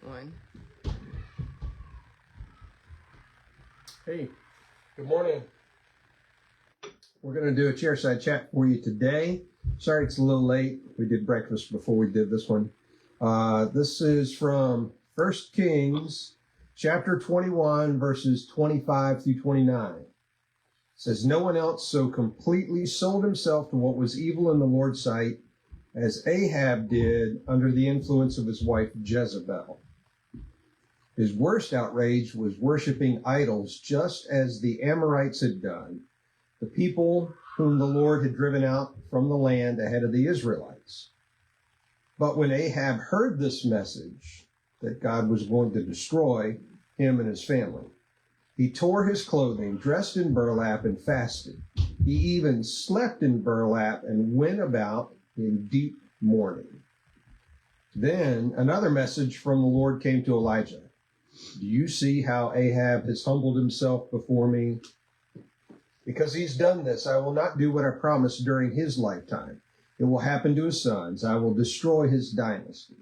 one. Hey, good morning. We're going to do a chairside chat for you today. Sorry it's a little late. We did breakfast before we did this one. This is from 1 Kings chapter 21, verses 25 through 29. It says, "No one else so completely sold himself to what was evil in the Lord's sight as Ahab did under the influence of his wife Jezebel. His worst outrage was worshiping idols, just as the Amorites had done, the people whom the Lord had driven out from the land ahead of the Israelites. But when Ahab heard this message, that God was going to destroy him and his family, he tore his clothing, dressed in burlap, and fasted. He even slept in burlap and went about in deep mourning. Then another message from the Lord came to Elijah. Do you see how Ahab has humbled himself before me? Because he's done this, I will not do what I promised during his lifetime. It will happen to his sons. I will destroy his dynasty."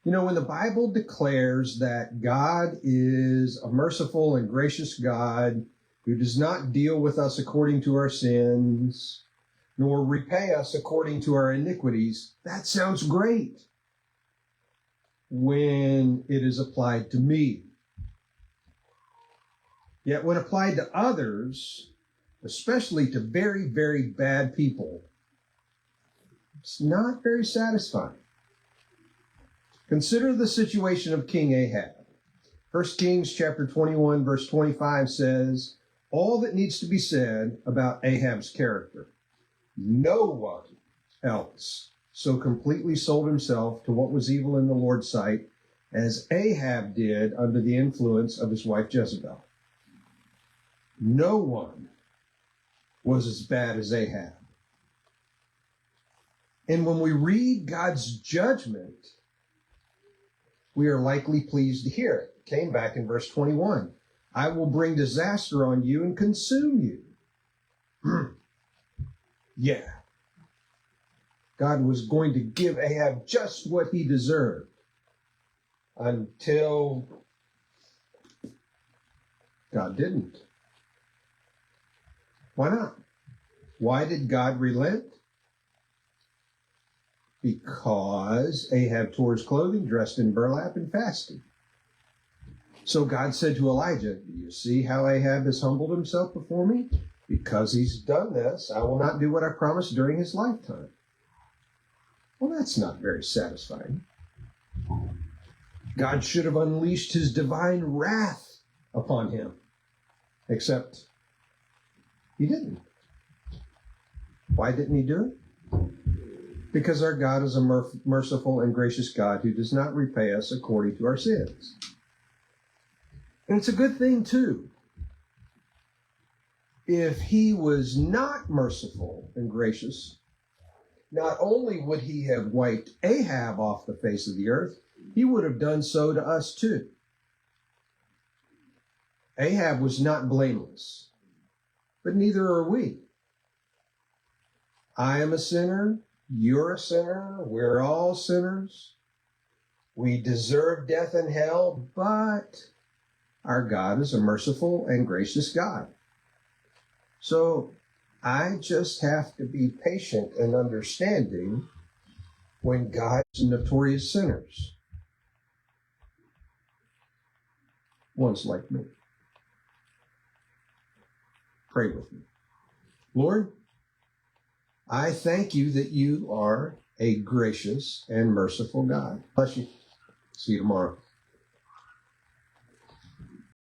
You know, when the Bible declares that God is a merciful and gracious God who does not deal with us according to our sins, nor repay us according to our iniquities, that sounds great when it is applied to me. Yet when applied to others, especially to very, very bad people, it's not very satisfying. Consider the situation of King Ahab. 1 Kings chapter 21, verse 25 says, all that needs to be said about Ahab's character. No one else so completely sold himself to what was evil in the Lord's sight as Ahab did under the influence of his wife Jezebel. No one was as bad as Ahab. And when we read God's judgment, we are likely pleased to hear it. It came back in verse 21. I will bring disaster on you and consume you. Yeah. God was going to give Ahab just what he deserved until God didn't. Why not? Why did God relent? Because Ahab tore his clothing, dressed in burlap, and fasted. So God said to Elijah, do you see how Ahab has humbled himself before me? Because he's done this, I will not do what I promised during his lifetime. Well, that's not very satisfying. God should have unleashed his divine wrath upon him, except he didn't. Why didn't he do it? Because our God is a merciful and gracious God who does not repay us according to our sins. And it's a good thing, too. If he was not merciful and gracious, not only would he have wiped Ahab off the face of the earth, he would have done so to us, too. Ahab was not blameless, but neither are we. I am a sinner. You're a sinner. We're all sinners. We deserve death and hell, but our God is a merciful and gracious God. So I just have to be patient and understanding when God's notorious sinners. Ones like me. Pray with me. Lord, I thank you that you are a gracious and merciful God. Bless you. See you tomorrow.